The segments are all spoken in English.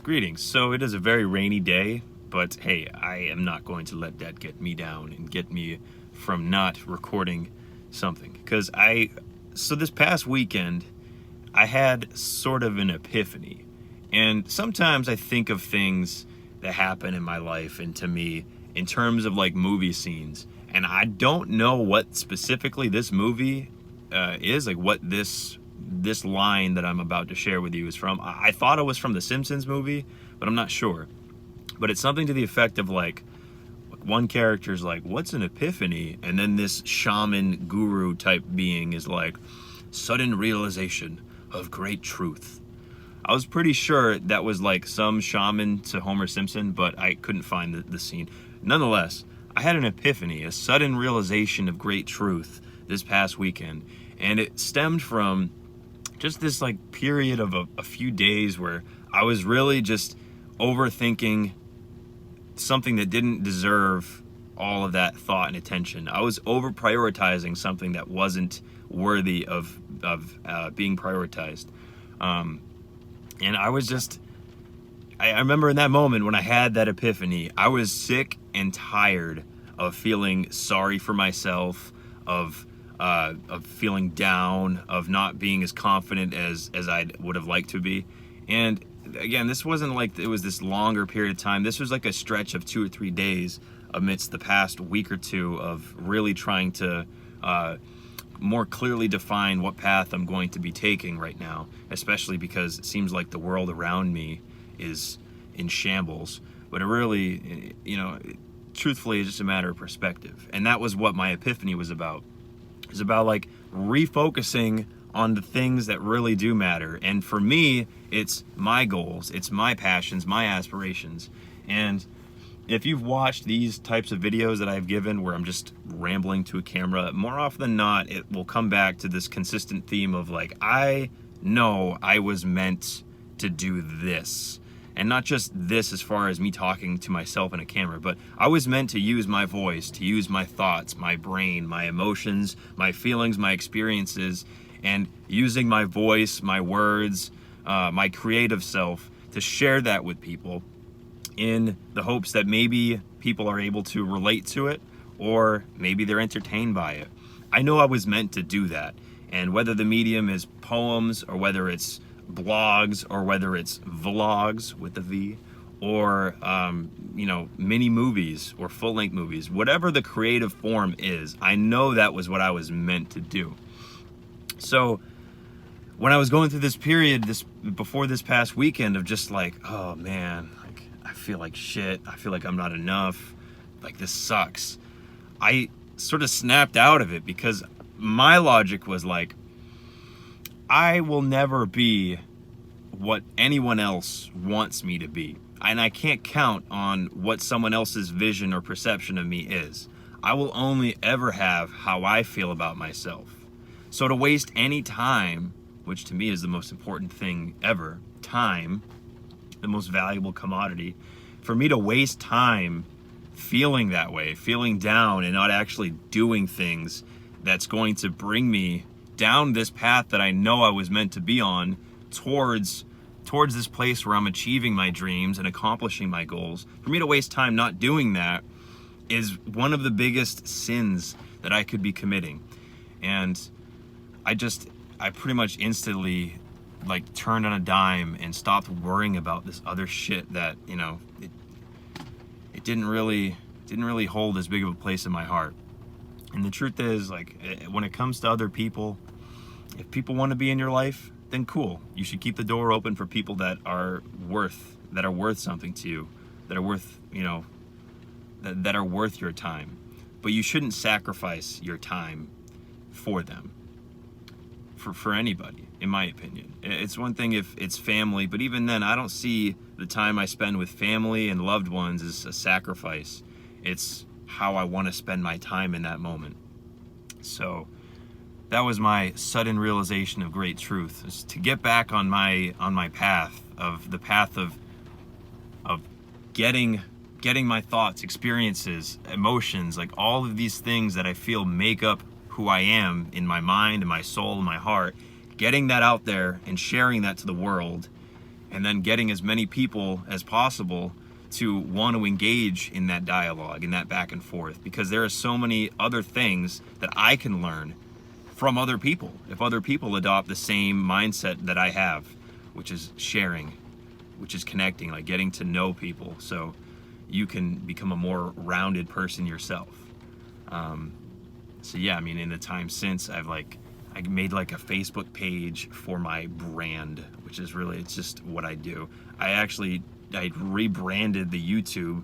Greetings. So it is a very rainy day, but hey, I am not going to let that get me down and get me from not recording something. So this past weekend, I had sort of an epiphany. And sometimes I think of things that happen in my life and to me in terms of like movie scenes. And I don't know what specifically this movie is, like what this line that I'm about to share with you is from. I thought it was from the Simpsons movie, but I'm not sure. But it's something to the effect of like one character's like, what's an epiphany? And then this shaman guru type being is like, sudden realization of great truth. I was pretty sure that was like some shaman to Homer Simpson, but I couldn't find the scene. Nonetheless, I had an epiphany, a sudden realization of great truth this past weekend. And it stemmed from just this like period of a few days where I was really just overthinking something that didn't deserve all of that thought and attention. I was over prioritizing something that wasn't worthy of being prioritized. And I was just, I remember in that moment when I had that epiphany, I was sick and tired of feeling sorry for myself, of feeling down, of not being as confident as I would have liked to be. And again, this wasn't like it was this longer period of time. This was like a stretch of 2 or 3 days amidst the past week or two of really trying to more clearly define what path I'm going to be taking right now, especially because it seems like the world around me is in shambles. But it really, truthfully, it's just a matter of perspective. And that was what my epiphany was about. It was about like refocusing on the things that really do matter. And for me, it's my goals, it's my passions, my aspirations. And if you've watched these types of videos that I've given where I'm just rambling to a camera, more often than not, it will come back to this consistent theme of like, I know I was meant to do this. And not just this as far as me talking to myself in a camera, but I was meant to use my voice, to use my thoughts, my brain, my emotions, my feelings, my experiences, and using my voice, my words, my creative self to share that with people in the hopes that maybe people are able to relate to it or maybe they're entertained by it. I know I was meant to do that. And whether the medium is poems or whether it's blogs or whether it's vlogs with a V or, mini movies or full-length movies, whatever the creative form is, I know that was what I was meant to do. So when I was going through this period before this past weekend of just like, oh man, like I feel like shit, I feel like I'm not enough, like this sucks, I sort of snapped out of it because my logic was like, I will never be what anyone else wants me to be. And I can't count on what someone else's vision or perception of me is. I will only ever have how I feel about myself. So to waste any time, which to me is the most important thing ever, time, the most valuable commodity, for me to waste time feeling that way, feeling down and not actually doing things that's going to bring me down this path that I know I was meant to be on towards this place where I'm achieving my dreams and accomplishing my goals. For me to waste time not doing that is one of the biggest sins that I could be committing. And I pretty much instantly like turned on a dime and stopped worrying about this other shit that, it didn't really hold as big of a place in my heart. And the truth is, like, when it comes to other people, if people want to be in your life, then cool. You should keep the door open for people that are worth something to you, that are worth, that are worth your time. But you shouldn't sacrifice your time for them, for anybody, in my opinion. It's one thing if it's family, but even then, I don't see the time I spend with family and loved ones as a sacrifice. It's how I want to spend my time in that moment. So that was my sudden realization of great truth, is to get back on my path of getting my thoughts, experiences, emotions, like all of these things that I feel make up who I am in my mind and my soul and my heart, getting that out there and sharing that to the world and then getting as many people as possible to want to engage in that dialogue, in that back and forth, because there are so many other things that I can learn from other people if other people adopt the same mindset that I have, which is sharing, which is connecting, like getting to know people so you can become a more rounded person yourself. So yeah, I mean, in the time since, I made like a Facebook page for my brand, which is really, it's just what I do. I rebranded the YouTube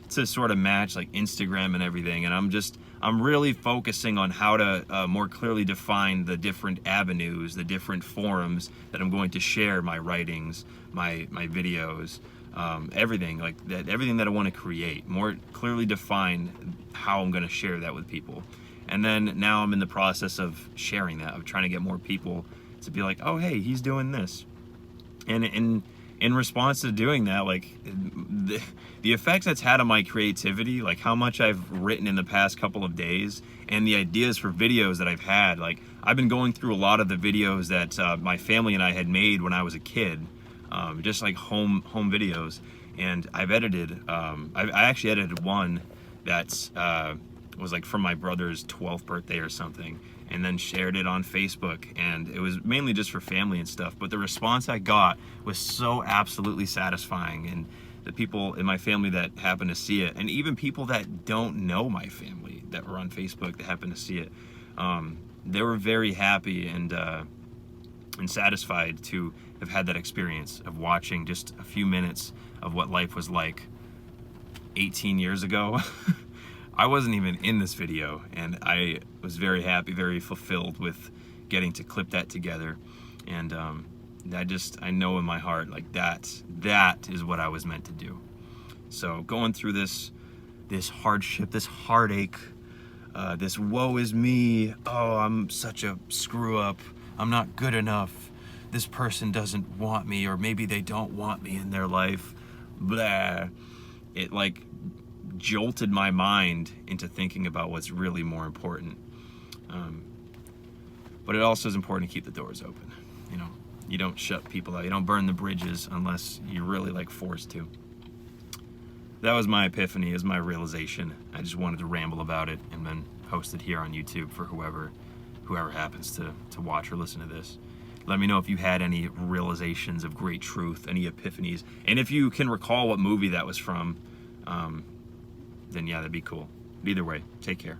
to sort of match like Instagram and everything, and I'm really focusing on how to more clearly define the different avenues, the different forums that I'm going to share my writings, my videos, everything like that, everything that I want to create, more clearly define how I'm going to share that with people. And then now I'm in the process of sharing that, of trying to get more people to be like, oh, hey, he's doing this. And in response to doing that, like the effects that's had on my creativity, like how much I've written in the past couple of days, and the ideas for videos that I've had, like I've been going through a lot of the videos that my family and I had made when I was a kid, just like home videos. And I've edited, I actually edited one that was like from my brother's 12th birthday or something, and then shared it on Facebook, and it was mainly just for family and stuff, but the response I got was so absolutely satisfying, and the people in my family that happened to see it, and even people that don't know my family that were on Facebook that happened to see it, they were very happy and satisfied to have had that experience of watching just a few minutes of what life was like 18 years ago. I wasn't even in this video, and I was very happy, very fulfilled with getting to clip that together. And I know in my heart, like that is what I was meant to do. So going through this hardship, this heartache, this woe is me, oh, I'm such a screw up, I'm not good enough, this person doesn't want me, or maybe they don't want me in their life, blah. It like jolted my mind into thinking about what's really more important. But it also is important to keep the doors open. You know, you don't shut people out. You don't burn the bridges unless you're really like forced to. That was my epiphany, is my realization. I just wanted to ramble about it and then post it here on YouTube for whoever happens to watch or listen to this. Let me know if you had any realizations of great truth, any epiphanies, and if you can recall what movie that was from. Then yeah, that'd be cool. But either way, take care.